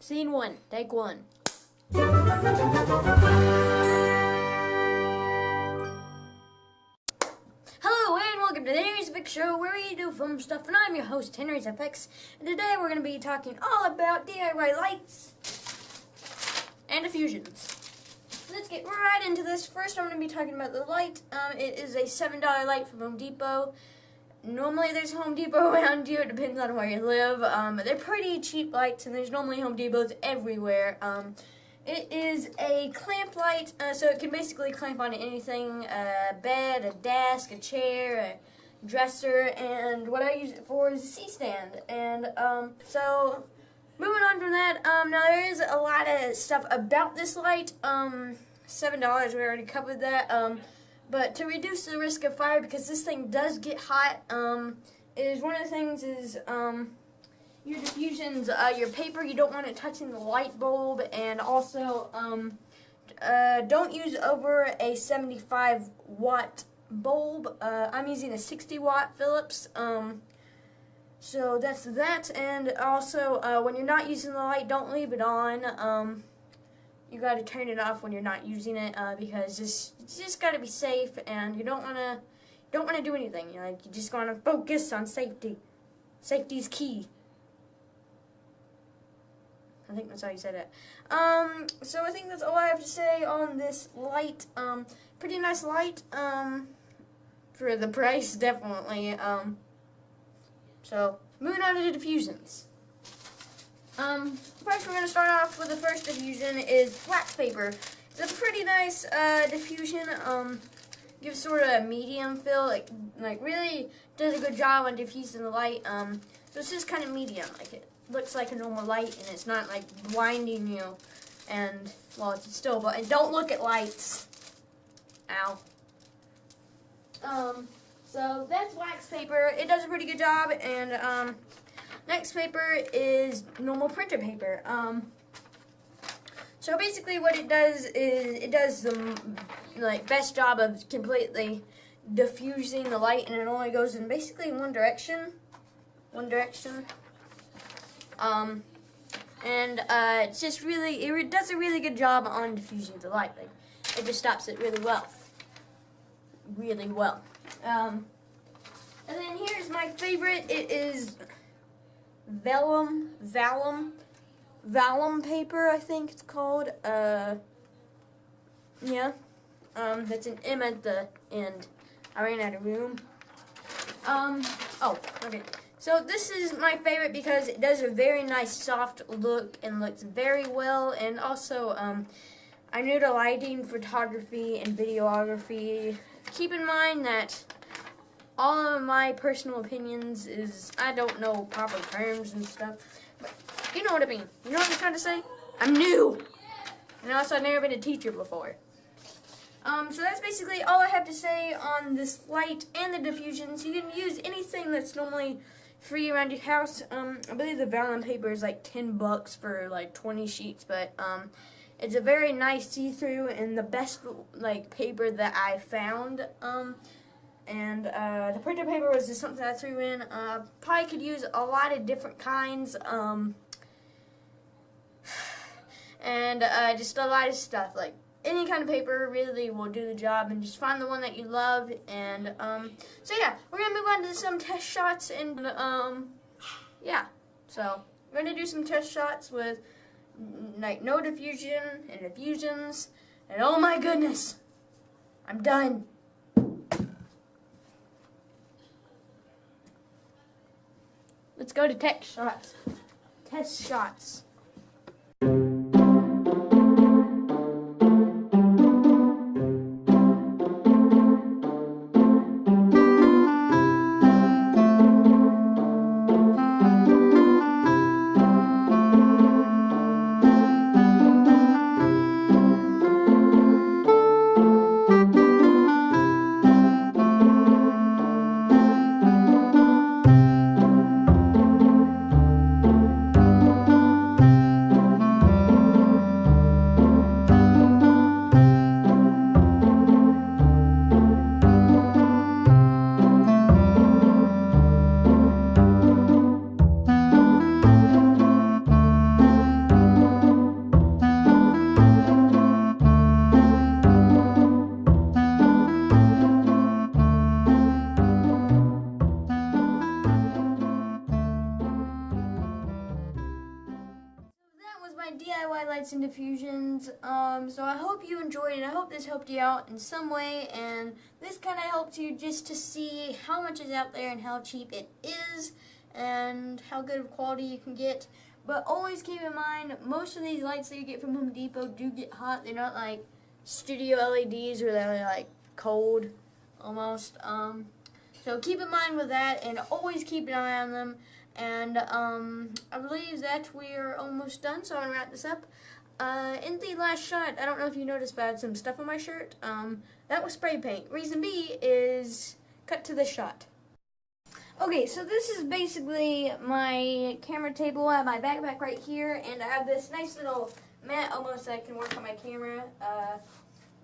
Scene 1, take 1. Hello and welcome to the Henry's FX Show, where we do film stuff, and I'm your host, Henry's FX. And today we're going to be talking all about DIY lights and diffusions. Let's get right into this. First, I'm going to be talking about the light. It is a $7 light from Home Depot. Normally there's Home Depot around you, it depends on where you live. They're pretty cheap lights, and there's normally Home Depots everywhere. It is a clamp light, so it can basically clamp on anything, a bed, a desk, a chair, a dresser, and what I use it for is a C-stand. And so moving on from that, now there is a lot of stuff about this light. $7, we already covered that. But to reduce the risk of fire, because this thing does get hot, is one of the things is your diffusions, your paper, you don't want it touching the light bulb, and also don't use over a 75 watt bulb. I'm using a 60 watt Philips, so that's that. And also when you're not using the light, don't leave it on. You got to turn it off when you're not using it, because it's just got to be safe, and you don't want to do anything. You just want to focus on safety. Safety's key. I think that's how you said it. So I think that's all I have to say on this light. Pretty nice light. For the price, definitely. So moving on to the diffusions. First we're going to start off with the first diffusion is wax paper. It's a pretty nice diffusion. Gives sort of a medium feel, like really does a good job on diffusing the light. So it's just kind of medium, like it looks like a normal light, and it's not like blinding you. And well, it's still, but don't look at lights. Ow. So that's wax paper. It does a pretty good job, and next paper is normal printer paper. So basically what it does is it does the best job of completely diffusing the light, and it only goes in basically one direction. It's just really, it does a really good job on diffusing the light. Like, it just stops it really well. And then here's my favorite. It is vellum paper, I think it's called. Yeah. That's an M at the end. I ran out of room. Oh, okay. So this is my favorite because it does a very nice soft look and looks very well, and also I'm new to lighting, photography, and videography. Keep in mind that all of my personal opinions is, I don't know proper terms and stuff, but you know what I mean. You know what I'm trying to say? I'm new. And also I've never been a teacher before. So that's basically all I have to say on this light and the diffusions. You can use anything that's normally free around your house. I believe the vellum paper is like $10 for like 20 sheets, but it's a very nice see-through and the best paper that I found. And the printer paper was just something I threw in. Probably could use a lot of different kinds, and just a lot of stuff. Like any kind of paper really will do the job, and just find the one that you love. And so yeah, we're gonna move on to some test shots, and yeah, so we're gonna do some test shots with no diffusion and diffusions, and oh my goodness, I'm done. Let's go to test shots. Test shots. my DIY lights and diffusions. So I hope you enjoyed it. I hope this helped you out in some way, and this kind of helped you just to see how much is out there and how cheap it is and how good of quality you can get. But always keep in mind, most of these lights that you get from Home Depot do get hot. They're not like studio LEDs where they're like cold almost. So keep in mind with that, and always keep an eye on them. And I believe that we are almost done, so I'm going to wrap this up. In the last shot, I don't know if you noticed, but I had some stuff on my shirt. That was spray paint. Reason B is cut to the shot. Okay, so this is basically my camera table. I have my backpack right here, and I have this nice little mat almost that can work on my camera.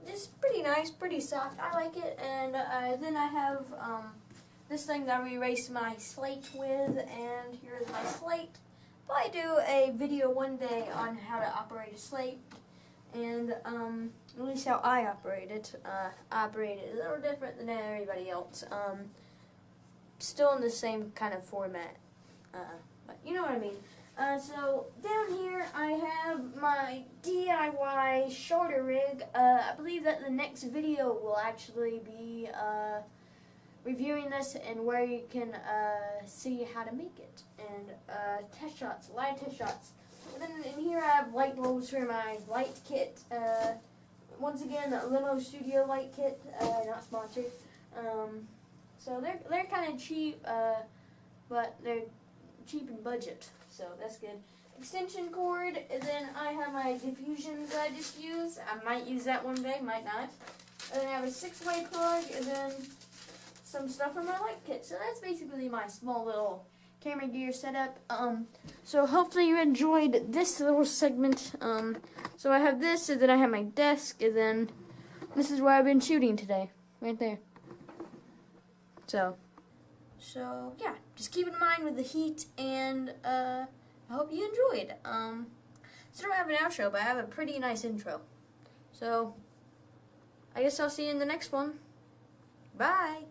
Just pretty nice, pretty soft. I like it. And then I have this thing that I erase my slate with, and here's my slate. Probably do a video one day on how to operate a slate, and at least how I operate it. I operate it a little different than everybody else. Still in the same kind of format, but you know what I mean. So down here I have my DIY shoulder rig. I believe that the next video will actually be reviewing this and where you can see how to make it, and test shots, live test shots. And then in here I have light bulbs for my light kit. Once again, a Limo Studio light kit, not sponsored. So they're kind of cheap, but they're cheap in budget, so that's good. Extension cord, and then I have my diffusions that I just used. I might use that one day, might not. And then I have a 6-way plug, and then some stuff from my light kit. So that's basically my small little camera gear setup. So hopefully you enjoyed this little segment. So I have this, and then I have my desk, and then this is where I've been shooting today, right there. So yeah, just keep in mind with the heat, and I hope you enjoyed. So I don't have an outro, but I have a pretty nice intro. So I guess I'll see you in the next one. Bye.